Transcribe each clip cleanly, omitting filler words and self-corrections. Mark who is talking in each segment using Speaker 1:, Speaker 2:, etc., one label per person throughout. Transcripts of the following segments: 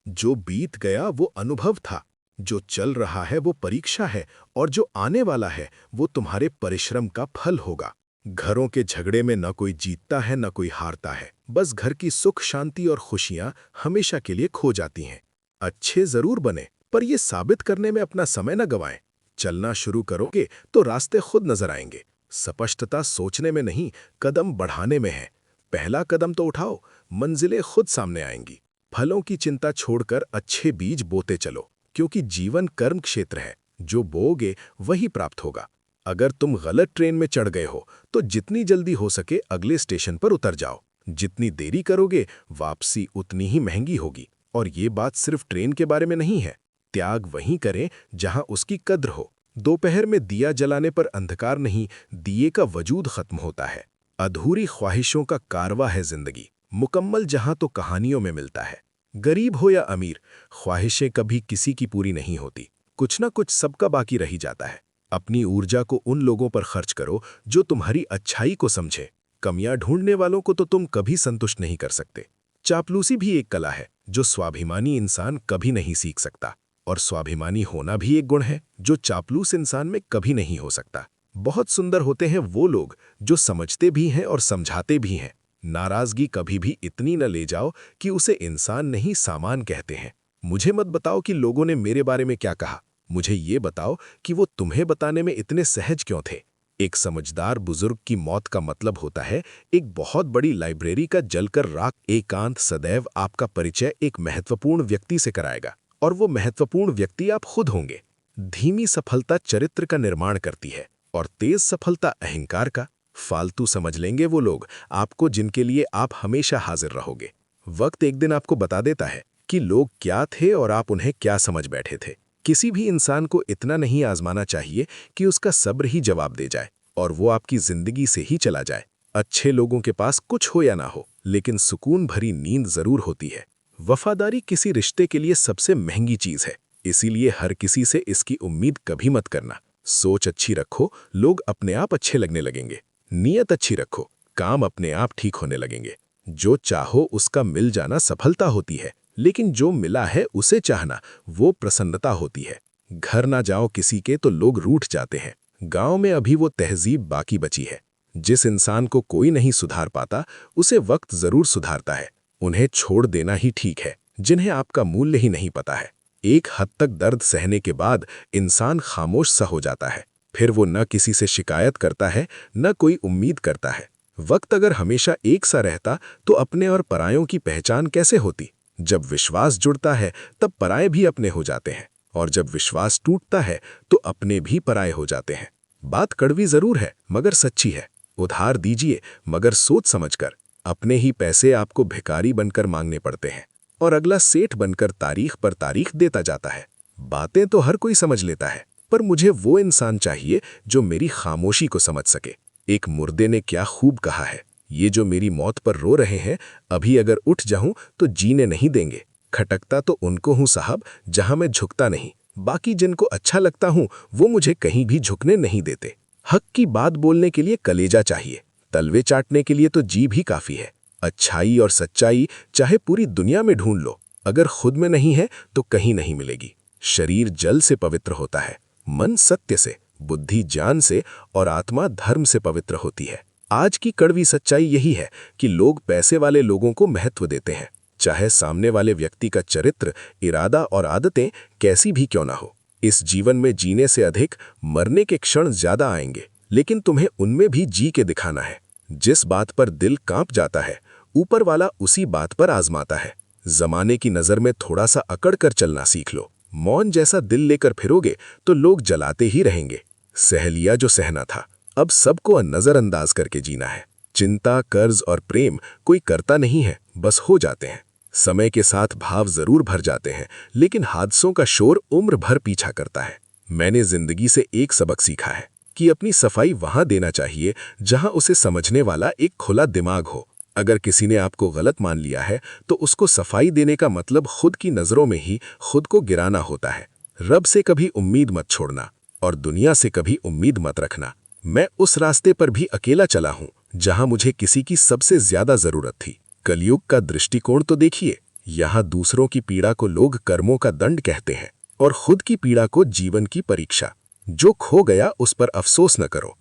Speaker 1: जो बीत गया वो अनुभव था, जो चल रहा है वो परीक्षा है, और जो आने वाला है वो तुम्हारे परिश्रम का फल होगा। घरों के झगड़े में न कोई जीतता है न कोई हारता है, बस घर की सुख शांति और खुशियां हमेशा के लिए खो जाती हैं। अच्छे जरूर बने, पर ये साबित करने में अपना समय न गंवाएं। चलना शुरू करोगे तो रास्ते खुद नजर आएंगे। स्पष्टता सोचने में नहीं, कदम बढ़ाने में है। पहला कदम तो उठाओ, मंजिलें खुद सामने आएंगी। फलों की चिंता छोड़कर अच्छे बीज बोते चलो, क्योंकि जीवन कर्म क्षेत्र है। जो बोओगे वही प्राप्त होगा। अगर तुम गलत ट्रेन में चढ़ गए हो तो जितनी जल्दी हो सके अगले स्टेशन पर उतर जाओ। जितनी देरी करोगे वापसी उतनी ही महंगी होगी। और ये बात सिर्फ ट्रेन के बारे में नहीं है। त्याग वहीं करें जहां उसकी कद्र हो। दोपहर में दिया जलाने पर अंधकार नहीं, दिए का वजूद खत्म होता है। अधूरी ख्वाहिशों का कारवा है जिंदगी, मुकम्मल जहां तो कहानियों में मिलता है। गरीब हो या अमीर, ख्वाहिशें कभी किसी की पूरी नहीं होती। कुछ ना कुछ सबका बाकी रही जाता है। अपनी ऊर्जा को उन लोगों पर खर्च करो जो तुम्हारी अच्छाई को समझे। कमियां ढूंढने वालों को तो तुम कभी संतुष्ट नहीं कर सकते। चापलूसी भी एक कला है जो स्वाभिमानी इंसान कभी नहीं सीख सकता। और स्वाभिमानी होना भी एक गुण है जो चापलूस इंसान में कभी नहीं हो सकता। बहुत सुंदर होते हैं वो लोग जो समझते भी हैं और समझाते भी हैं। नाराजगी कभी भी इतनी न ले जाओ कि उसे इंसान नहीं सामान कहते हैं। मुझे मत बताओ कि लोगों ने मेरे बारे में क्या कहा, मुझे ये बताओ कि वो तुम्हें बताने में इतने सहज क्यों थे। एक समझदार बुजुर्ग की मौत का मतलब होता है एक बहुत बड़ी लाइब्रेरी का जलकर राख। एकांत सदैव आपका परिचय एक महत्वपूर्ण व्यक्ति से कराएगा, और वो महत्वपूर्ण व्यक्ति आप खुद होंगे। धीमी सफलता चरित्र का निर्माण करती है और तेज सफलता अहंकार का। फालतू समझ लेंगे वो लोग आपको जिनके लिए आप हमेशा हाजिर रहोगे। वक्त एक दिन आपको बता देता है कि लोग क्या थे और आप उन्हें क्या समझ बैठे थे। किसी भी इंसान को इतना नहीं आजमाना चाहिए कि उसका सब्र ही जवाब दे जाए और वो आपकी जिंदगी से ही चला जाए। अच्छे लोगों के पास कुछ हो या ना हो, लेकिन सुकून भरी नींद जरूर होती है। वफादारी किसी रिश्ते के लिए सबसे महंगी चीज है, इसीलिए हर किसी से इसकी उम्मीद कभी मत करना। सोच अच्छी रखो, लोग अपने आप अच्छे लगने लगेंगे। नीयत अच्छी रखो, काम अपने आप ठीक होने लगेंगे। जो चाहो उसका मिल जाना सफलता होती है, लेकिन जो मिला है उसे चाहना वो प्रसन्नता होती है। घर ना जाओ किसी के तो लोग रूठ जाते हैं। गांव में अभी वो तहजीब बाकी बची है। जिस इंसान को कोई नहीं सुधार पाता उसे वक्त जरूर सुधारता है। उन्हें छोड़ देना ही ठीक है जिन्हें आपका मूल्य ही नहीं पता है। एक हद तक दर्द सहने के बाद इंसान खामोश सा हो जाता है। फिर वो न किसी से शिकायत करता है न कोई उम्मीद करता है। वक्त अगर हमेशा एक सा रहता तो अपने और परायों की पहचान कैसे होती। जब विश्वास जुड़ता है तब पराये भी अपने हो जाते हैं, और जब विश्वास टूटता है तो अपने भी पराये हो जाते हैं। बात कड़वी जरूर है मगर सच्ची है। उधार दीजिए मगर सोच समझकर। अपने ही पैसे आपको भिखारी बनकर मांगने पड़ते हैं और अगला सेठ बनकर तारीख पर तारीख देता जाता है। बातें तो हर कोई समझ लेता है, पर मुझे वो इंसान चाहिए जो मेरी खामोशी को समझ सके। एक मुर्दे ने क्या खूब कहा है, ये जो मेरी मौत पर रो रहे हैं, अभी अगर उठ जाऊं तो जीने नहीं देंगे। खटकता तो उनको हूं साहब जहां मैं झुकता नहीं। बाकी जिनको अच्छा लगता हूं वो मुझे कहीं भी झुकने नहीं देते। हक की बात बोलने के लिए कलेजा चाहिए, तलवे चाटने के लिए तो जीभ ही काफी है। अच्छाई और सच्चाई चाहे पूरी दुनिया में ढूंढ लो, अगर खुद में नहीं है तो कहीं नहीं मिलेगी। शरीर जल से पवित्र होता है, मन सत्य से, बुद्धि ज्ञान से और आत्मा धर्म से पवित्र होती है। आज की कड़वी सच्चाई यही है कि लोग पैसे वाले लोगों को महत्व देते हैं, चाहे सामने वाले व्यक्ति का चरित्र, इरादा और आदतें कैसी भी क्यों ना हो। इस जीवन में जीने से अधिक मरने के क्षण ज्यादा आएंगे, लेकिन तुम्हें उनमें भी जी के दिखाना है। जिस बात पर दिल कांप जाता है ऊपर वाला उसी बात पर आजमाता है। जमाने की नजर में थोड़ा सा अकड़ कर चलना सीख लो। मौन जैसा दिल लेकर फिरोगे तो लोग जलाते ही रहेंगे। सह लिया जो सहना था, अब सबको नजरअंदाज करके जीना है। चिंता, कर्ज और प्रेम कोई करता नहीं है, बस हो जाते हैं। समय के साथ भाव जरूर भर जाते हैं, लेकिन हादसों का शोर उम्र भर पीछा करता है। मैंने जिंदगी से एक सबक सीखा है कि अपनी सफाई वहां देना चाहिए जहां उसे समझने वाला एक खुला दिमाग हो। अगर किसी ने आपको गलत मान लिया है तो उसको सफाई देने का मतलब खुद की नजरों में ही खुद को गिराना होता है। रब से कभी उम्मीद मत छोड़ना और दुनिया से कभी उम्मीद मत रखना। मैं उस रास्ते पर भी अकेला चला हूं जहां मुझे किसी की सबसे ज्यादा जरूरत थी। कलयुग का दृष्टिकोण तो देखिए, यहाँ दूसरों की पीड़ा को लोग कर्मों का दंड कहते हैं और खुद की पीड़ा को जीवन की परीक्षा। जो खो गया उस पर अफसोस न करो।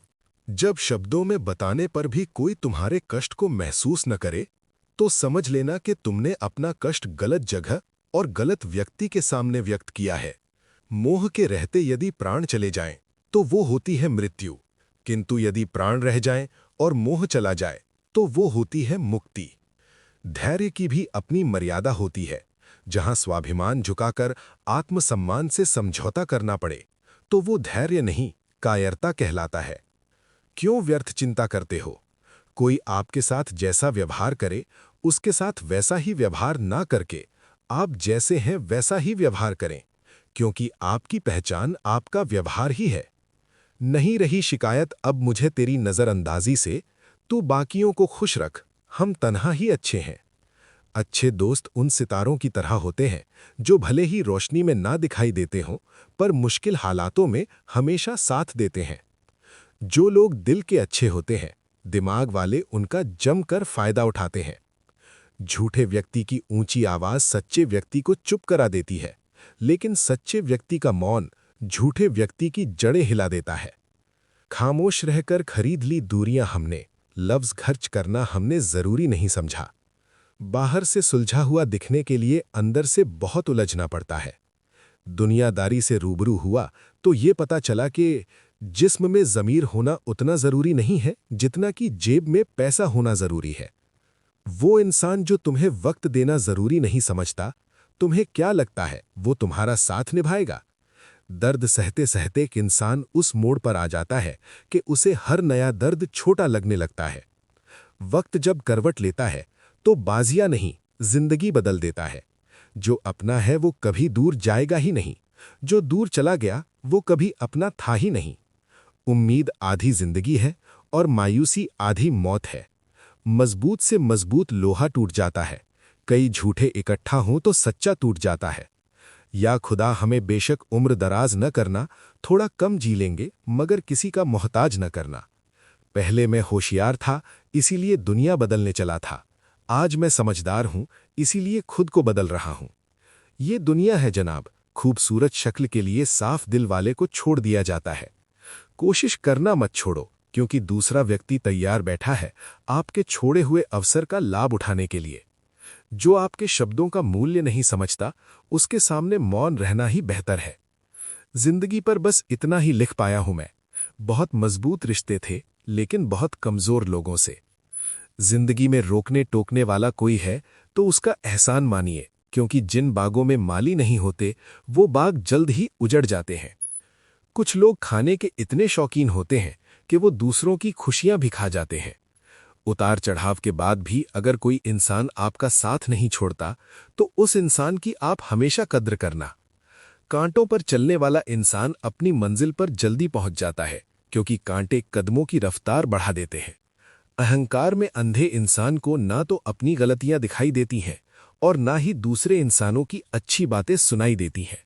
Speaker 1: जब शब्दों में बताने पर भी कोई तुम्हारे कष्ट को महसूस न करे, तो समझ लेना कि तुमने अपना कष्ट गलत जगह और गलत व्यक्ति के सामने व्यक्त किया है। मोह के रहते यदि प्राण चले जाएं, तो वो होती है मृत्यु, किंतु यदि प्राण रह जाएं और मोह चला जाए, तो वो होती है मुक्ति। धैर्य की भी अपनी मर्यादा होती है। जहां स्वाभिमान झुकाकर आत्मसम्मान से समझौता करना पड़े, तो वो धैर्य नहीं, कायरता कहलाता है। क्यों व्यर्थ चिंता करते हो? कोई आपके साथ जैसा व्यवहार करे, उसके साथ वैसा ही व्यवहार ना करके आप जैसे हैं वैसा ही व्यवहार करें, क्योंकि आपकी पहचान आपका व्यवहार ही है। नहीं रही शिकायत अब मुझे तेरी नजरअंदाजी से, तू बाकियों को खुश रख, हम तन्हा ही अच्छे हैं। अच्छे दोस्त उन सितारों की तरह होते हैं जो भले ही रोशनी में ना दिखाई देते हों, पर मुश्किल हालातों में हमेशा साथ देते हैं। जो लोग दिल के अच्छे होते हैं, दिमाग वाले उनका जमकर फायदा उठाते हैं। झूठे व्यक्ति की ऊंची आवाज सच्चे व्यक्ति को चुप करा देती है, लेकिन सच्चे व्यक्ति का मौन झूठे व्यक्ति की जड़ें हिला देता है। खामोश रहकर खरीद ली दूरियां हमने, लफ्ज खर्च करना हमने जरूरी नहीं समझा। बाहर से सुलझा हुआ दिखने के लिए अंदर से बहुत उलझना पड़ता है। दुनियादारी से रूबरू हुआ तो ये पता चला कि जिस्म में ज़मीर होना उतना ज़रूरी नहीं है जितना कि जेब में पैसा होना ज़रूरी है। वो इंसान जो तुम्हें वक्त देना ज़रूरी नहीं समझता, तुम्हें क्या लगता है वो तुम्हारा साथ निभाएगा? दर्द सहते सहते एक इंसान उस मोड़ पर आ जाता है कि उसे हर नया दर्द छोटा लगने लगता है। वक्त जब करवट लेता है तो बाजिया नहीं, जिंदगी बदल देता है। जो अपना है वो कभी दूर जाएगा ही नहीं, जो दूर चला गया वो कभी अपना था ही नहीं। उम्मीद आधी जिंदगी है और मायूसी आधी मौत है। मजबूत से मजबूत लोहा टूट जाता है, कई झूठे इकट्ठा हों तो सच्चा टूट जाता है। या खुदा हमें बेशक उम्र दराज न करना, थोड़ा कम जी लेंगे मगर किसी का मोहताज न करना। पहले मैं होशियार था इसीलिए दुनिया बदलने चला था, आज मैं समझदार हूं इसीलिए खुद को बदल रहा हूं। ये दुनिया है जनाब, खूबसूरत शक्ल के लिए साफ दिल वाले को छोड़ दिया जाता है। कोशिश करना मत छोड़ो, क्योंकि दूसरा व्यक्ति तैयार बैठा है आपके छोड़े हुए अवसर का लाभ उठाने के लिए। जो आपके शब्दों का मूल्य नहीं समझता, उसके सामने मौन रहना ही बेहतर है। जिंदगी पर बस इतना ही लिख पाया हूं मैं। बहुत मजबूत रिश्ते थे, लेकिन बहुत कमजोर लोगों से। जिंदगी में रोकने टोकने वाला कोई है तो उसका एहसान मानिए, क्योंकि जिन बागों में माली नहीं होते वो बाग जल्द ही उजड़ जाते हैं। कुछ लोग खाने के इतने शौकीन होते हैं कि वो दूसरों की खुशियां भी खा जाते हैं। उतार चढ़ाव के बाद भी अगर कोई इंसान आपका साथ नहीं छोड़ता, तो उस इंसान की आप हमेशा कद्र करना। कांटों पर चलने वाला इंसान अपनी मंजिल पर जल्दी पहुंच जाता है, क्योंकि कांटे कदमों की रफ्तार बढ़ा देते हैं। अहंकार में अंधे इंसान को ना तो अपनी गलतियां दिखाई देती हैं और ना ही दूसरे इंसानों की अच्छी बातें सुनाई देती हैं।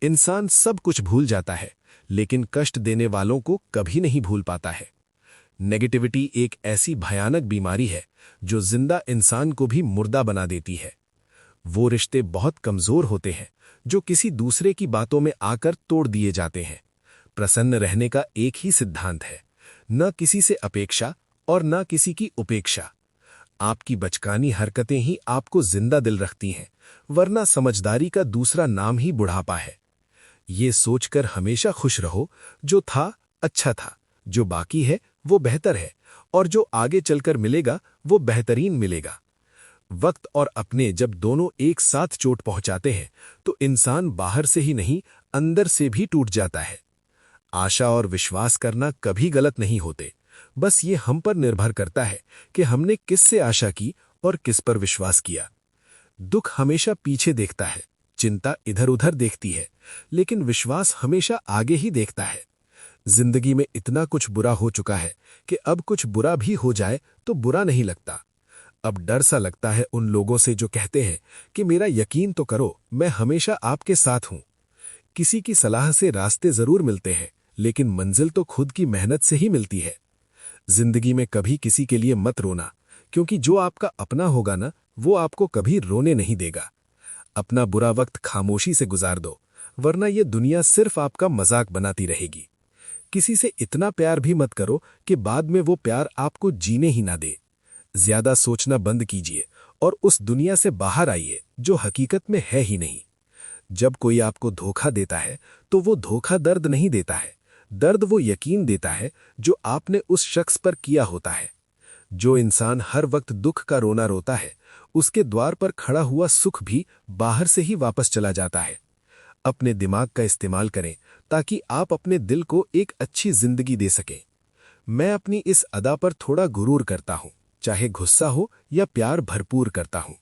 Speaker 1: इंसान सब कुछ भूल जाता है, लेकिन कष्ट देने वालों को कभी नहीं भूल पाता है। नेगेटिविटी एक ऐसी भयानक बीमारी है जो जिंदा इंसान को भी मुर्दा बना देती है। वो रिश्ते बहुत कमजोर होते हैं जो किसी दूसरे की बातों में आकर तोड़ दिए जाते हैं। प्रसन्न रहने का एक ही सिद्धांत है, न किसी से अपेक्षा और न किसी की उपेक्षा। आपकी बचकानी हरकतें ही आपको जिंदा दिल रखती हैं, वरना समझदारी का दूसरा नाम ही बुढ़ापा है। ये सोचकर हमेशा खुश रहो, जो था अच्छा था, जो बाकी है वो बेहतर है, और जो आगे चलकर मिलेगा वो बेहतरीन मिलेगा। वक्त और अपने जब दोनों एक साथ चोट पहुंचाते हैं तो इंसान बाहर से ही नहीं, अंदर से भी टूट जाता है। आशा और विश्वास करना कभी गलत नहीं होते, बस ये हम पर निर्भर करता है कि हमने किससे आशा की और किस पर विश्वास किया। दुख हमेशा पीछे देखता है, चिंता इधर उधर देखती है, लेकिन विश्वास हमेशा आगे ही देखता है। जिंदगी में इतना कुछ बुरा हो चुका है कि अब कुछ बुरा भी हो जाए तो बुरा नहीं लगता। अब डर सा लगता है उन लोगों से जो कहते हैं कि मेरा यकीन तो करो, मैं हमेशा आपके साथ हूं। किसी की सलाह से रास्ते जरूर मिलते हैं, लेकिन मंजिल तो खुद की मेहनत से ही मिलती है। जिंदगी में कभी किसी के लिए मत रोना,
Speaker 2: क्योंकि जो आपका अपना होगा ना, वो आपको कभी रोने नहीं देगा। अपना बुरा वक्त खामोशी से गुजार दो, वरना ये दुनिया सिर्फ आपका मजाक बनाती रहेगी। किसी से इतना प्यार भी मत करो कि बाद में वो प्यार आपको जीने ही ना दे। ज्यादा सोचना बंद कीजिए और उस दुनिया से बाहर आइए जो हकीकत में है ही नहीं। जब कोई आपको धोखा देता है तो वो धोखा दर्द नहीं देता है, दर्द वो यकीन देता है जो आपने उस शख्स पर किया होता है। जो इंसान हर वक्त दुख का रोना रोता है, उसके द्वार पर खड़ा हुआ सुख भी बाहर से ही वापस चला जाता है। अपने दिमाग का इस्तेमाल करें ताकि आप अपने दिल को एक अच्छी जिंदगी दे सकें। मैं अपनी इस अदा पर थोड़ा गुरूर करता हूं, चाहे गुस्सा हो या प्यार भरपूर करता हूं।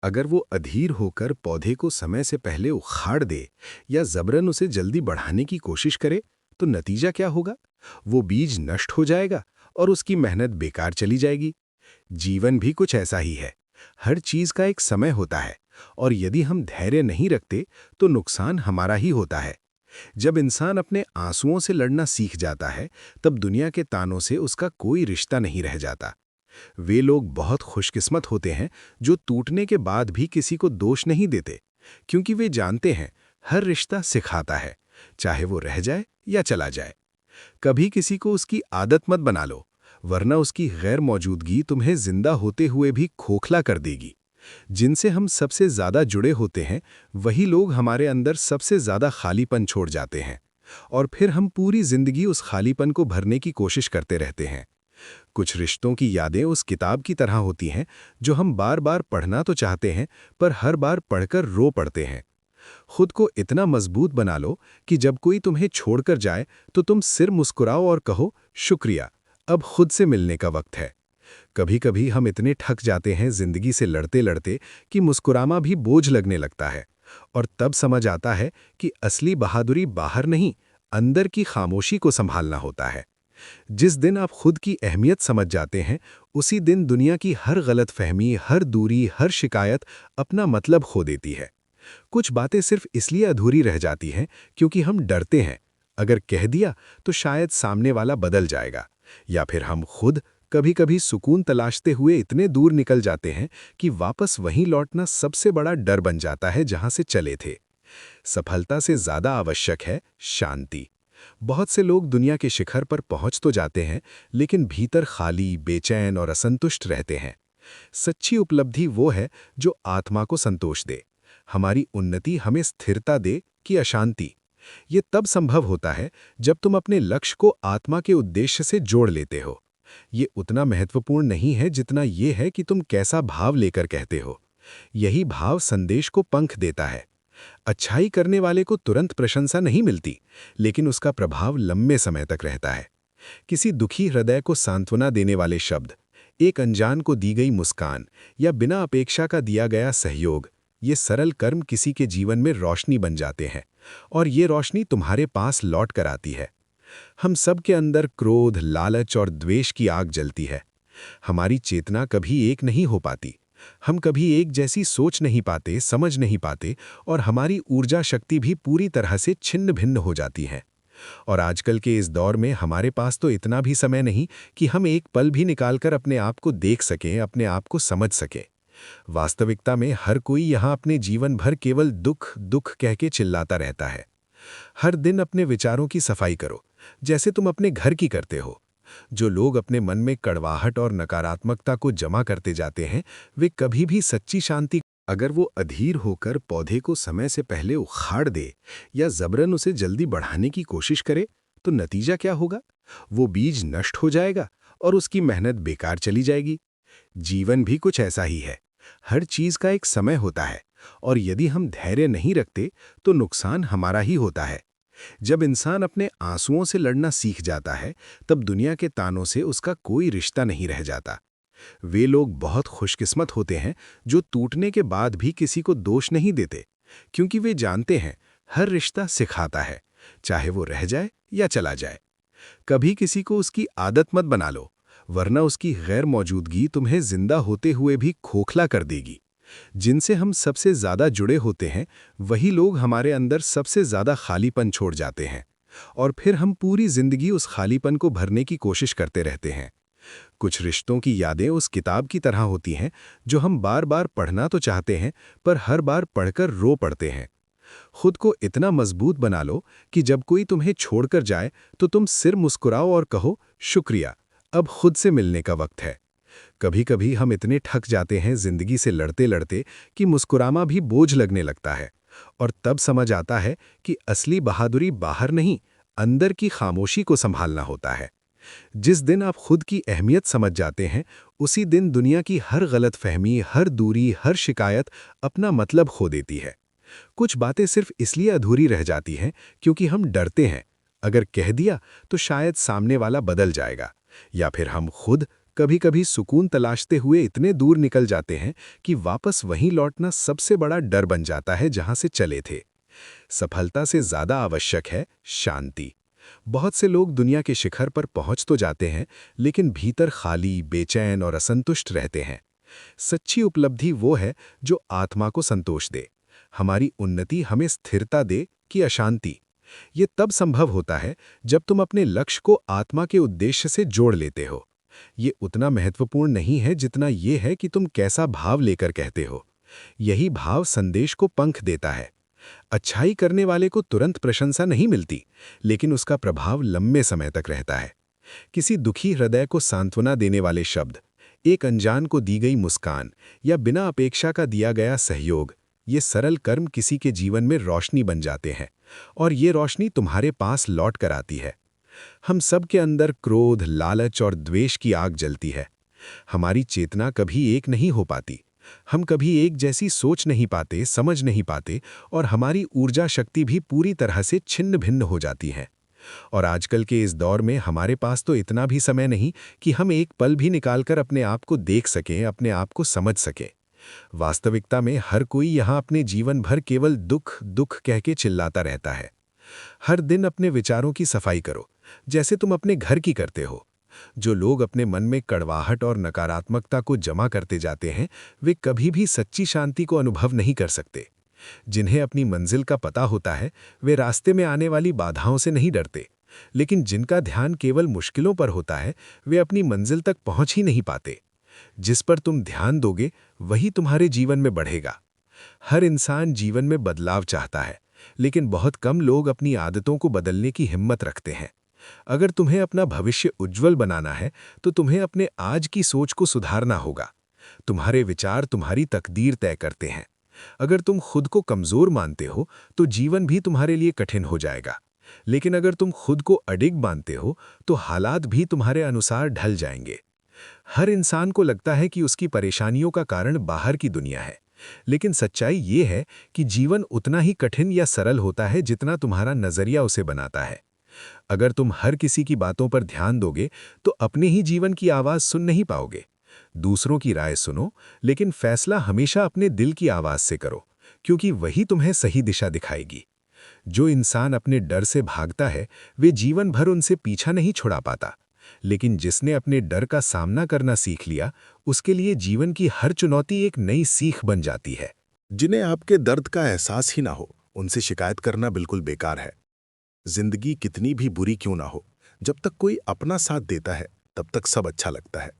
Speaker 1: अगर वो अधीर होकर पौधे को समय से पहले उखाड़ दे या जबरन उसे जल्दी बढ़ाने की कोशिश करे, तो नतीजा क्या होगा? वो बीज नष्ट हो जाएगा और उसकी मेहनत बेकार चली जाएगी। जीवन भी कुछ ऐसा ही है। हर चीज का एक समय होता है और यदि हम धैर्य नहीं रखते तो नुकसान हमारा ही होता है। जब इंसान अपने आंसुओं से लड़ना सीख जाता है, तब दुनिया के तानों से उसका कोई रिश्ता नहीं रह जाता। वे लोग बहुत खुशकिस्मत होते हैं जो टूटने के बाद भी किसी को दोष नहीं देते, क्योंकि वे जानते हैं हर रिश्ता सिखाता है, चाहे वो रह जाए या चला जाए। कभी किसी को उसकी आदत मत बना लो, वरना उसकी गैर मौजूदगी तुम्हें जिंदा होते हुए भी खोखला कर देगी। जिनसे हम सबसे ज्यादा जुड़े होते हैं, वही लोग हमारे अंदर सबसे ज्यादा खालीपन छोड़ जाते हैं, और फिर हम पूरी जिंदगी उस खालीपन को भरने की कोशिश करते रहते हैं। कुछ रिश्तों की यादें उस किताब की तरह होती हैं जो हम बार बार पढ़ना तो चाहते हैं, पर हर बार पढ़कर रो पड़ते हैं। खुद को इतना मजबूत बना लो कि जब कोई तुम्हें छोड़कर जाए तो तुम सिर मुस्कुराओ और कहो, शुक्रिया, अब खुद से मिलने का वक्त है। कभी कभी हम इतने थक जाते हैं जिंदगी से लड़ते लड़ते कि मुस्कुराना भी बोझ लगने लगता है, और तब समझ आता है कि असली बहादुरी बाहर नहीं, अंदर की खामोशी को संभालना होता है। जिस दिन आप खुद की अहमियत समझ जाते हैं, उसी दिन दुनिया की हर गलतफहमी, हर दूरी, हर शिकायत अपना मतलब खो देती है। कुछ बातें सिर्फ इसलिए अधूरी रह जाती हैं क्योंकि हम डरते हैं, अगर कह दिया तो शायद सामने वाला बदल जाएगा, या फिर हम खुद कभी कभी सुकून तलाशते हुए इतने दूर निकल जाते हैं कि वापस वहीं लौटना सबसे बड़ा डर बन जाता है जहां से चले थे। सफलता से ज्यादा आवश्यक है शांति। बहुत से लोग दुनिया के शिखर पर पहुंच तो जाते हैं, लेकिन भीतर खाली, बेचैन और असंतुष्ट रहते हैं। सच्ची उपलब्धि वो है जो आत्मा को संतोष दे। हमारी उन्नति हमें स्थिरता दे कि अशांति। ये तब संभव होता है जब तुम अपने लक्ष्य को आत्मा के उद्देश्य से जोड़ लेते हो। ये उतना महत्वपूर्ण नहीं है जितना ये है कि तुम कैसा भाव लेकर कहते हो। यही भाव संदेश को पंख देता है। अच्छाई करने वाले को तुरंत प्रशंसा नहीं मिलती, लेकिन उसका प्रभाव लंबे समय तक रहता है। किसी दुखी हृदय को सांत्वना देने वाले शब्द, एक अनजान को दी गई मुस्कान या बिना अपेक्षा का दिया गया सहयोग, ये सरल कर्म किसी के जीवन में रोशनी बन जाते हैं, और ये रोशनी तुम्हारे पास लौट कर आती है। हम सब के अंदर क्रोध, लालच और द्वेष की आग जलती है। हमारी चेतना कभी एक नहीं हो पाती। हम कभी एक जैसी सोच नहीं पाते, समझ नहीं पाते, और हमारी ऊर्जा शक्ति भी पूरी तरह से छिन्न भिन्न हो जाती है। और आजकल के इस दौर में हमारे पास तो इतना भी समय नहीं कि हम एक पल भी निकालकर अपने आप को देख सकें, अपने आप को समझ सकें। वास्तविकता में हर कोई यहाँ अपने जीवन भर केवल दुख दुख कह के चिल्लाता रहता है। हर दिन अपने विचारों की सफाई करो, जैसे तुम अपने घर की करते हो। जो लोग अपने मन में कड़वाहट और नकारात्मकता को जमा करते जाते हैं, वे कभी भी सच्ची शांति। अगर वो अधीर होकर पौधे को समय से पहले उखाड़ दे या जबरन उसे जल्दी बढ़ाने की कोशिश करे, तो नतीजा क्या होगा? वो बीज नष्ट हो जाएगा और उसकी मेहनत बेकार चली जाएगी। जीवन भी कुछ ऐसा ही है। हर चीज का एक समय होता है, और यदि हम धैर्य नहीं रखते तो नुकसान हमारा ही होता है। जब इंसान अपने आंसुओं से लड़ना सीख जाता है, तब दुनिया के तानों से उसका कोई रिश्ता नहीं रह जाता। वे लोग बहुत खुशकिस्मत होते हैं जो टूटने के बाद भी किसी को दोष नहीं देते, क्योंकि वे जानते हैं हर रिश्ता सिखाता है, चाहे वो रह जाए या चला जाए। कभी किसी को उसकी आदत मत बना लो, वरना उसकी गैर मौजूदगी तुम्हें जिंदा होते हुए भी खोखला कर देगी। जिनसे हम सबसे ज्यादा जुड़े होते हैं, वही लोग हमारे अंदर सबसे ज्यादा खालीपन छोड़ जाते हैं, और फिर हम पूरी जिंदगी उस खालीपन को भरने की कोशिश करते रहते हैं।
Speaker 2: कुछ रिश्तों की यादें उस किताब की तरह होती हैं जो हम बार बार पढ़ना तो चाहते हैं, पर हर बार पढ़कर रो पड़ते हैं। खुद को इतना मजबूत बना लो कि जब कोई तुम्हें छोड़कर जाए तो तुम सिर मुस्कुराओ और कहो, शुक्रिया, अब खुद से मिलने का वक्त है। कभी कभी हम इतने थक जाते हैं जिंदगी से लड़ते लड़ते कि मुस्कुराना भी बोझ लगने लगता है, और तब समझ आता है कि असली बहादुरी बाहर नहीं, अंदर की खामोशी को संभालना होता है। जिस दिन आप खुद की अहमियत समझ जाते हैं, उसी दिन दुनिया की हर गलतफहमी, हर दूरी, हर शिकायत अपना मतलब खो देती है। कुछ बातें सिर्फ इसलिए अधूरी रह जाती हैं क्योंकि हम डरते हैं, अगर कह दिया तो शायद सामने वाला बदल जाएगा, या फिर हम खुद कभी कभी सुकून तलाशते हुए इतने दूर निकल जाते हैं कि वापस वहीं लौटना सबसे बड़ा डर बन जाता है जहां से चले थे। सफलता से ज्यादा आवश्यक है शांति। बहुत से लोग दुनिया के शिखर पर पहुंच तो जाते हैं, लेकिन भीतर खाली, बेचैन और असंतुष्ट रहते हैं। सच्ची उपलब्धि वो है जो आत्मा को संतोष दे। हमारी उन्नति हमें स्थिरता दे कि अशांति। ये तब संभव होता है जब तुम अपने लक्ष्य को आत्मा के उद्देश्य से जोड़ लेते हो। ये उतना महत्वपूर्ण नहीं है जितना ये है कि तुम कैसा भाव लेकर कहते हो। यही भाव संदेश को पंख देता है। अच्छाई करने वाले को तुरंत प्रशंसा नहीं मिलती, लेकिन उसका प्रभाव लंबे समय तक रहता है। किसी दुखी हृदय को सांत्वना देने वाले शब्द, एक अनजान को दी गई मुस्कान, या बिना अपेक्षा का दिया गया सहयोग, ये सरल कर्म किसी के जीवन में रोशनी बन जाते हैं, और ये रोशनी तुम्हारे पास लौट कर आती है। हम सब के अंदर क्रोध, लालच और द्वेष की आग जलती है। हमारी चेतना कभी एक नहीं हो पाती। हम कभी एक जैसी सोच नहीं पाते, समझ नहीं पाते, और हमारी ऊर्जा शक्ति भी पूरी तरह से छिन्न भिन्न हो जाती है। और आजकल के इस दौर में हमारे पास तो इतना भी समय नहीं कि हम एक पल भी निकालकर अपने आप को देख सकें, अपने आप को समझ सकें। वास्तविकता में हर कोई यहाँ अपने जीवन भर केवल दुख दुख कह के चिल्लाता रहता है। हर दिन अपने विचारों की सफाई करो, जैसे तुम अपने घर की करते हो। जो लोग अपने मन में कड़वाहट और नकारात्मकता को जमा करते जाते हैं, वे कभी भी सच्ची शांति को अनुभव नहीं कर सकते। जिन्हें अपनी मंजिल का पता होता है, वे रास्ते में आने वाली बाधाओं से नहीं डरते, लेकिन जिनका ध्यान केवल मुश्किलों पर होता है, वे अपनी मंजिल तक पहुंच ही नहीं पाते। जिस पर तुम ध्यान दोगे, वही तुम्हारे जीवन में बढ़ेगा। हर इंसान जीवन में बदलाव चाहता है, लेकिन बहुत कम लोग अपनी आदतों को बदलने की हिम्मत रखते हैं। अगर तुम्हें अपना भविष्य उज्जवल बनाना है, तो तुम्हें अपने आज की सोच को सुधारना होगा। तुम्हारे विचार तुम्हारी तकदीर तय करते हैं। अगर तुम खुद को कमजोर मानते हो, तो जीवन भी तुम्हारे लिए कठिन हो जाएगा। लेकिन अगर तुम खुद को अडिग मानते हो, तो हालात भी तुम्हारे अनुसार ढल जाएंगे। हर इंसान को लगता है कि उसकी परेशानियों का कारण बाहर की दुनिया है, लेकिन सच्चाई ये है कि जीवन उतना ही कठिन या सरल होता है जितना तुम्हारा नजरिया उसे बनाता है। अगर तुम हर किसी की बातों पर ध्यान दोगे, तो अपने ही जीवन की आवाज सुन नहीं पाओगे। दूसरों की राय सुनो, लेकिन फैसला हमेशा अपने दिल की आवाज से करो, क्योंकि वही तुम्हें सही दिशा दिखाएगी। जो इंसान अपने डर से भागता है, वे जीवन भर उनसे पीछा नहीं छुड़ा पाता, लेकिन जिसने अपने डर का सामना करना सीख लिया, उसके लिए जीवन की हर चुनौती एक नई सीख बन जाती है।
Speaker 1: जिन्हें आपके दर्द का एहसास ही ना हो, उनसे शिकायत करना बिल्कुल बेकार है। जिंदगी कितनी भी बुरी क्यों ना हो, जब तक कोई अपना साथ देता है, तब तक सब अच्छा लगता है।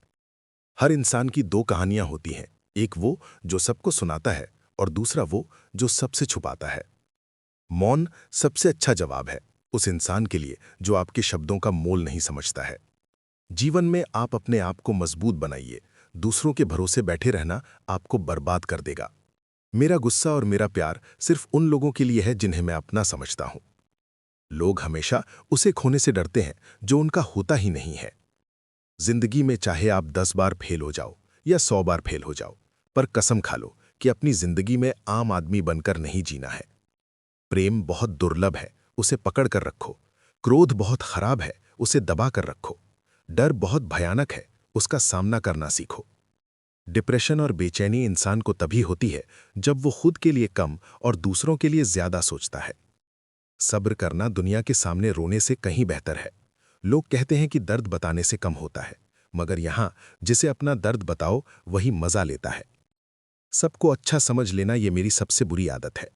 Speaker 1: हर इंसान की दो कहानियां होती हैं, एक वो जो सबको सुनाता है, और दूसरा वो जो सबसे छुपाता है। मौन सबसे अच्छा जवाब है उस इंसान के लिए जो आपके शब्दों का मोल नहीं समझता है। जीवन में आप अपने आप को मजबूत बनाइए। दूसरों के भरोसे बैठे रहना आपको बर्बाद कर देगा। मेरा गुस्सा और मेरा प्यार सिर्फ उन लोगों के लिए है जिन्हें मैं अपना समझता हूं। लोग हमेशा उसे खोने से डरते हैं जो उनका होता ही नहीं है। जिंदगी में चाहे आप 10 बार फेल हो जाओ या 100 बार फेल हो जाओ, पर कसम खा लो कि अपनी जिंदगी में आम आदमी बनकर नहीं जीना है। प्रेम बहुत दुर्लभ है, उसे पकड़ कर रखो। क्रोध बहुत खराब है, उसे दबा कर रखो। डर बहुत भयानक है, उसका सामना करना सीखो। डिप्रेशन और बेचैनी इंसान को तभी होती है जब वो खुद के लिए कम और दूसरों के लिए ज्यादा सोचता है। सब्र करना दुनिया के सामने रोने से कहीं बेहतर है। लोग कहते हैं कि दर्द बताने से कम होता है, मगर यहां जिसे अपना दर्द बताओ वही मजा लेता है। सबको अच्छा समझ लेना ये मेरी सबसे बुरी आदत है।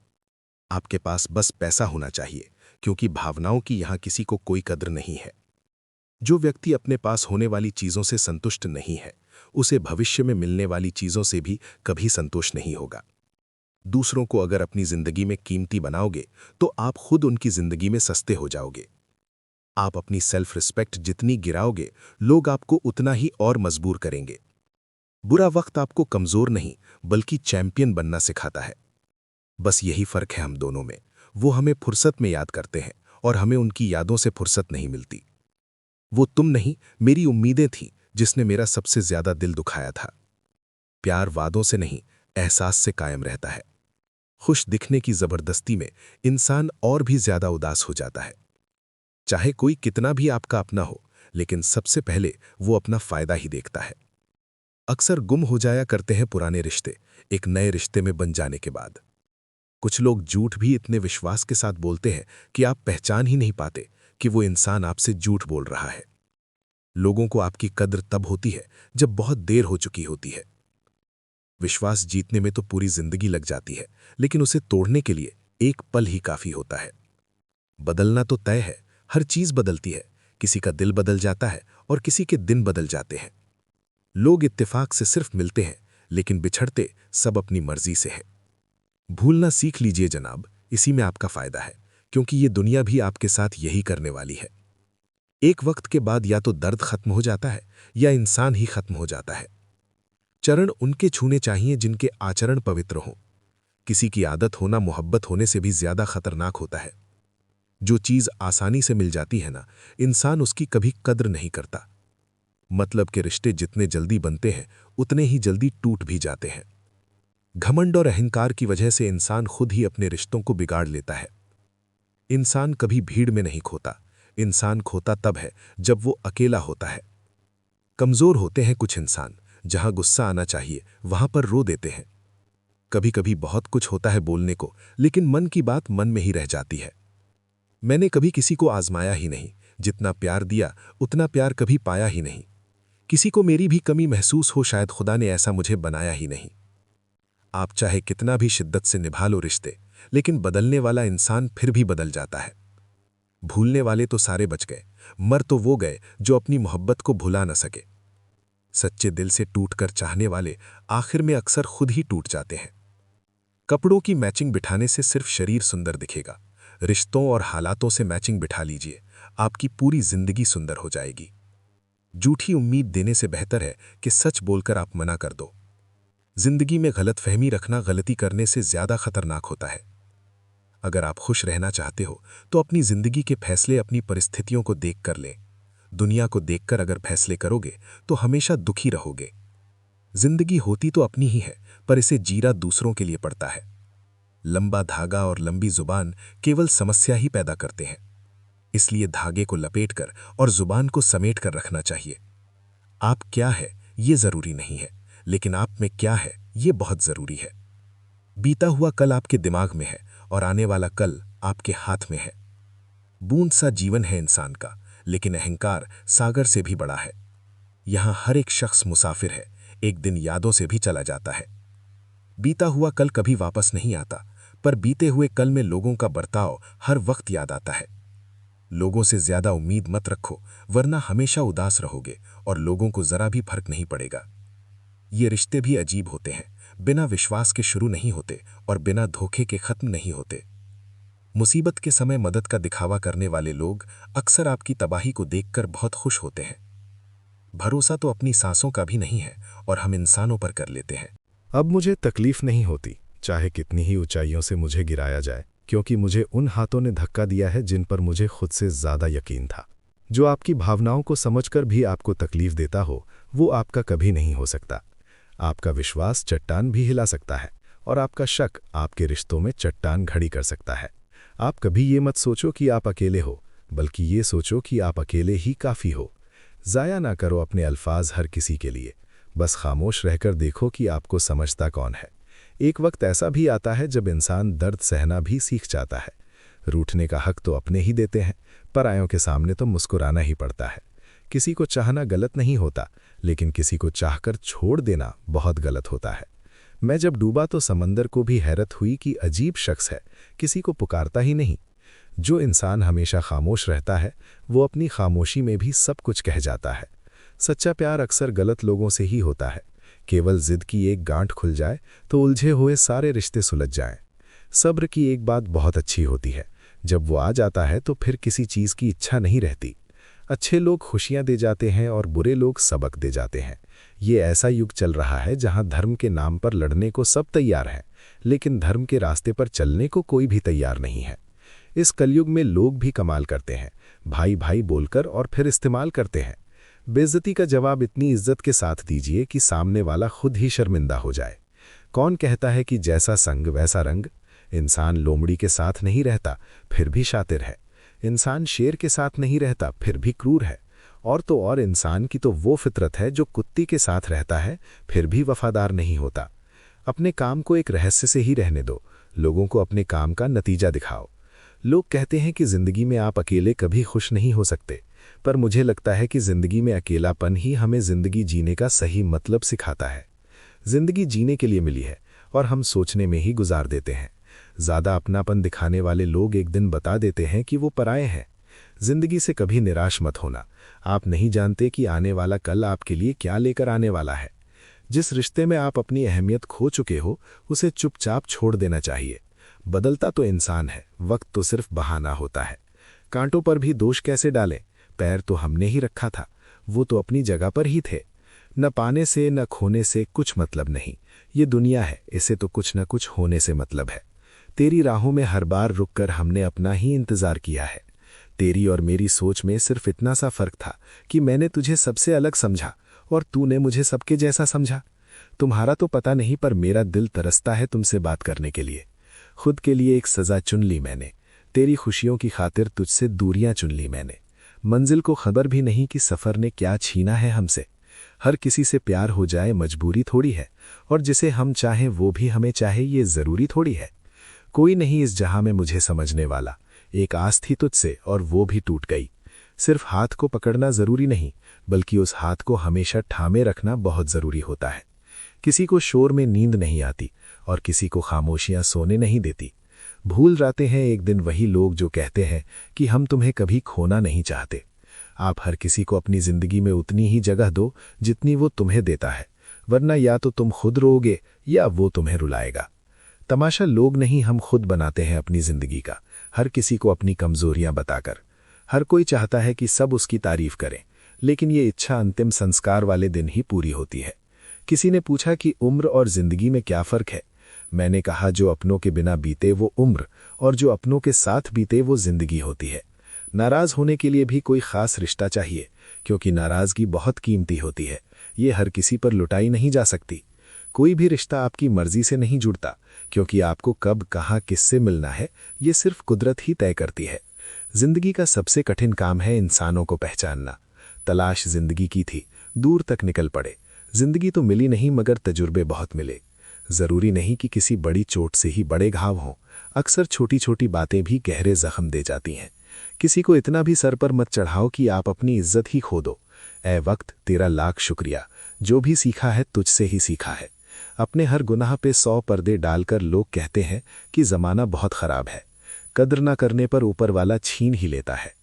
Speaker 1: आपके पास बस पैसा होना चाहिए, क्योंकि भावनाओं की यहां किसी को कोई कद्र नहीं है। जो व्यक्ति अपने पास होने वाली चीजों से संतुष्ट नहीं है, उसे भविष्य में मिलने वाली चीजों से भी कभी संतोष नहीं होगा। दूसरों को अगर अपनी जिंदगी में कीमती बनाओगे तो आप खुद उनकी जिंदगी में सस्ते हो जाओगे। आप अपनी सेल्फ रिस्पेक्ट जितनी गिराओगे, लोग आपको उतना ही और मजबूर करेंगे। बुरा वक्त आपको कमजोर नहीं बल्कि चैंपियन बनना सिखाता है। बस यही फर्क है हम दोनों में। वो हमें फुर्सत में याद करते हैं और हमें उनकी यादों से फुर्सत नहीं मिलती। वो तुम नहीं, मेरी उम्मीदें थीं जिसने मेरा सबसे ज्यादा दिल दुखाया था। प्यार वादों से नहीं, एहसास से कायम रहता है। खुश दिखने की जबरदस्ती में इंसान और भी ज्यादा उदास हो जाता है। चाहे कोई कितना भी आपका अपना हो, लेकिन सबसे पहले वो अपना फायदा ही देखता है। अक्सर गुम हो जाया करते हैं पुराने रिश्ते एक नए रिश्ते में बन जाने के बाद। कुछ लोग झूठ भी इतने विश्वास के साथ बोलते हैं कि आप पहचान ही नहीं पाते कि वो इंसान आपसे झूठ बोल रहा है। लोगों को आपकी कद्र तब होती है जब बहुत देर हो चुकी होती है। विश्वास जीतने में तो पूरी जिंदगी लग जाती है, लेकिन उसे तोड़ने के लिए एक पल ही काफी होता है। बदलना तो तय है, हर चीज बदलती है। किसी का दिल बदल जाता है और किसी के दिन बदल जाते हैं। लोग इत्तेफाक से सिर्फ मिलते हैं, लेकिन बिछड़ते सब अपनी मर्जी से है। भूलना सीख लीजिए जनाब, इसी में आपका फायदा है, क्योंकि ये दुनिया भी आपके साथ यही करने वाली है। एक वक्त के बाद या तो दर्द खत्म हो जाता है या इंसान ही खत्म हो जाता है। चरण उनके छूने चाहिए जिनके आचरण पवित्र हों। किसी की आदत होना मोहब्बत होने से भी ज्यादा खतरनाक होता है। जो चीज आसानी से मिल जाती है ना, इंसान उसकी कभी कद्र नहीं करता। मतलब के रिश्ते जितने जल्दी बनते हैं उतने ही जल्दी टूट भी जाते हैं। घमंड और अहंकार की वजह से इंसान खुद ही अपने रिश्तों को बिगाड़ लेता है। इंसान कभी भीड़ में नहीं खोता, इंसान खोता तब है जब वो अकेला होता है। कमजोर होते हैं कुछ इंसान, जहां गुस्सा आना चाहिए वहां पर रो देते हैं। कभी कभी बहुत कुछ होता है बोलने को, लेकिन मन की बात मन में ही रह जाती है। मैंने कभी किसी को आजमाया ही नहीं, जितना प्यार दिया उतना प्यार कभी पाया ही नहीं। किसी को मेरी भी कमी महसूस हो, शायद खुदा ने ऐसा मुझे बनाया ही नहीं। आप चाहे कितना भी शिद्दत से निभा लो रिश्ते, लेकिन बदलने वाला इंसान फिर भी बदल जाता है। भूलने वाले तो सारे बच गए, मर तो वो गए जो अपनी मोहब्बत को भुला न सके। सच्चे दिल से टूटकर चाहने वाले आखिर में अक्सर खुद ही टूट जाते हैं। कपड़ों की मैचिंग बिठाने से सिर्फ शरीर सुंदर दिखेगा, रिश्तों और हालातों से मैचिंग बिठा लीजिए, आपकी पूरी जिंदगी सुंदर हो जाएगी। झूठी उम्मीद देने से बेहतर है कि सच बोलकर आप मना कर दो। जिंदगी में गलतफहमी रखना गलती करने से ज्यादा खतरनाक होता है। अगर आप खुश रहना चाहते हो तो अपनी जिंदगी के फैसले अपनी परिस्थितियों को देखकर लें। दुनिया को देखकर अगर फैसले करोगे तो हमेशा दुखी रहोगे। जिंदगी होती तो अपनी ही है, पर इसे जीना दूसरों के लिए पड़ता है। लंबा धागा और लंबी जुबान केवल समस्या ही पैदा करते हैं। इसलिए धागे को लपेटकर और जुबान को समेट कर रखना चाहिए। आप क्या है ये जरूरी नहीं है, लेकिन आप में क्या है ये बहुत जरूरी है। बीता हुआ कल आपके दिमाग में है और आने वाला कल आपके हाथ में है। बूंद सा जीवन है इंसान का, लेकिन अहंकार सागर से भी बड़ा है। यहां हर एक शख्स मुसाफिर है, एक दिन यादों से भी चला जाता है। बीता हुआ कल कभी वापस नहीं आता, पर बीते हुए कल में लोगों का बर्ताव हर वक्त याद आता है। लोगों से ज्यादा उम्मीद मत रखो, वरना हमेशा उदास रहोगे और लोगों को जरा भी फर्क नहीं पड़ेगा। ये रिश्ते भी अजीब होते हैं, बिना विश्वास के शुरू नहीं होते और बिना धोखे के खत्म नहीं होते। मुसीबत के समय मदद का दिखावा करने वाले लोग अक्सर आपकी तबाही को देखकर बहुत खुश होते हैं। भरोसा तो अपनी सांसों का भी नहीं है और हम इंसानों पर कर लेते हैं।
Speaker 2: अब मुझे तकलीफ नहीं होती, चाहे कितनी ही ऊंचाइयों से मुझे गिराया जाए, क्योंकि मुझे उन हाथों ने धक्का दिया है जिन पर मुझे खुद से ज्यादा यकीन था। जो आपकी भावनाओं को समझकर भी आपको तकलीफ देता हो, वो आपका कभी नहीं हो सकता। आपका विश्वास चट्टान भी हिला सकता है और आपका शक आपके रिश्तों में चट्टान खड़ी कर सकता है। आप कभी ये मत सोचो कि आप अकेले हो, बल्कि ये सोचो कि आप अकेले ही काफ़ी हो। ज़ाया ना करो अपने अल्फाज हर किसी के लिए, बस खामोश रहकर देखो कि आपको समझता कौन है। एक वक्त ऐसा भी आता है जब इंसान दर्द सहना भी सीख जाता है। रूठने का हक तो अपने ही देते हैं, परायों के सामने तो मुस्कुराना ही पड़ता है। किसी को चाहना गलत नहीं होता, लेकिन किसी को चाहकर छोड़ देना बहुत गलत होता है। मैं जब डूबा तो समंदर को भी हैरत हुई कि अजीब शख्स है, किसी को पुकारता ही नहीं। जो इंसान हमेशा खामोश रहता है वो अपनी खामोशी में भी सब कुछ कह जाता है। सच्चा प्यार अक्सर गलत लोगों से ही होता है। केवल जिद की एक गांठ खुल जाए तो उलझे हुए सारे रिश्ते सुलझ जाएं। सब्र की एक बात बहुत अच्छी होती है, जब वो आ जाता है तो फिर किसी चीज़ की इच्छा नहीं रहती। अच्छे लोग खुशियां दे जाते हैं और बुरे लोग सबक दे जाते हैं। ये ऐसा युग चल रहा है जहां धर्म के नाम पर लड़ने को सब तैयार हैं, लेकिन धर्म के रास्ते पर चलने को कोई भी तैयार नहीं है। इस कलयुग में लोग भी कमाल करते हैं, भाई भाई बोलकर और फिर इस्तेमाल करते हैं। बेइज्जती का जवाब इतनी इज्जत के साथ दीजिए कि सामने वाला खुद ही शर्मिंदा हो जाए। कौन कहता है कि जैसा संग वैसा रंग? इंसान लोमड़ी के साथ नहीं रहता फिर भी शातिर है। इंसान शेर के साथ नहीं रहता फिर भी क्रूर है। और तो और इंसान की तो वो फितरत है जो कुत्ती के साथ रहता है फिर भी वफादार नहीं होता। अपने काम को एक रहस्य से ही रहने दो, लोगों को अपने काम का नतीजा दिखाओ। लोग कहते हैं कि जिंदगी में आप अकेले कभी खुश नहीं हो सकते, पर मुझे लगता है कि जिंदगी में अकेलापन ही हमें जिंदगी जीने का सही मतलब सिखाता है। जिंदगी जीने के लिए मिली है और हम सोचने में ही गुजार देते हैं। ज़्यादा अपनापन दिखाने वाले लोग एक दिन बता देते हैं कि वो पराये हैं। जिंदगी से कभी निराश मत होना, आप नहीं जानते कि आने वाला कल आपके लिए क्या लेकर आने वाला है। जिस रिश्ते में आप अपनी अहमियत खो चुके हो उसे चुपचाप छोड़ देना चाहिए। बदलता तो इंसान है, वक्त तो सिर्फ बहाना होता है। कांटों पर भी दोष कैसे डालें? पैर तो हमने ही रखा था, वो तो अपनी जगह पर ही थे। न पाने से न खोने से कुछ मतलब नहीं, ये दुनिया है, इसे तो कुछ न कुछ होने से मतलब है। तेरी राहों में हर बार रुककर हमने अपना ही इंतजार किया है। तेरी और मेरी सोच में सिर्फ इतना सा फर्क था कि मैंने तुझे सबसे अलग समझा और तूने मुझे सबके जैसा समझा। तुम्हारा तो पता नहीं, पर मेरा दिल तरसता है तुमसे बात करने के लिए। खुद के लिए एक सजा चुन ली मैंने, तेरी खुशियों की खातिर तुझसे दूरियां चुन ली मैंने। मंजिल को खबर भी नहीं कि सफ़र ने क्या छीना है हमसे। हर किसी से प्यार हो जाए मजबूरी थोड़ी है, और जिसे हम चाहें वो भी हमें चाहे ये ज़रूरी थोड़ी है। कोई नहीं इस जहां में मुझे समझने वाला, एक आस थी तुझसे और वो भी टूट गई। सिर्फ हाथ को पकड़ना ज़रूरी नहीं, बल्कि उस हाथ को हमेशा थामे रखना बहुत ज़रूरी होता है। किसी को शोर में नींद नहीं आती और किसी को खामोशियां सोने नहीं देती। भूल जाते हैं एक दिन वही लोग जो कहते हैं कि हम तुम्हें कभी खोना नहीं चाहते। आप हर किसी को अपनी ज़िंदगी में उतनी ही जगह दो जितनी वो तुम्हें देता है, वरना या तो तुम खुद रोओगे या वो तुम्हें रुलाएगा। तमाशा लोग नहीं, हम खुद बनाते हैं अपनी ज़िंदगी का, हर किसी को अपनी कमज़ोरियां बताकर। हर कोई चाहता है कि सब उसकी तारीफ करें, लेकिन ये इच्छा अंतिम संस्कार वाले दिन ही पूरी होती है। किसी ने पूछा कि उम्र और ज़िंदगी में क्या फ़र्क है? मैंने कहा, जो अपनों के बिना बीते वो उम्र, और जो अपनों के साथ बीते वो ज़िंदगी होती है। नाराज़ होने के लिए भी कोई ख़ास रिश्ता चाहिए, क्योंकि नाराज़गी बहुत कीमती होती है, ये हर किसी पर लुटाई नहीं जा सकती। कोई भी रिश्ता आपकी मर्जी से नहीं जुड़ता, क्योंकि आपको कब कहाँ किससे मिलना है ये सिर्फ कुदरत ही तय करती है। जिंदगी का सबसे कठिन काम है इंसानों को पहचानना। तलाश जिंदगी की थी, दूर तक निकल पड़े। जिंदगी तो मिली नहीं मगर तजुर्बे बहुत मिले। जरूरी नहीं कि किसी बड़ी चोट से ही बड़े घाव हों, अक्सर छोटी छोटी बातें भी गहरे जख्म दे जाती हैं। किसी को इतना भी सर पर मत चढ़ाओ कि आप अपनी इज्जत ही खो दो। ए वक्त, तेरा लाख शुक्रिया, जो भी सीखा है तुझसे ही सीखा है। अपने हर गुनाह पे 100 पर्दे डालकर लोग कहते हैं कि ज़माना बहुत ख़राब है। कद्र न करने पर ऊपर वाला छीन ही लेता है।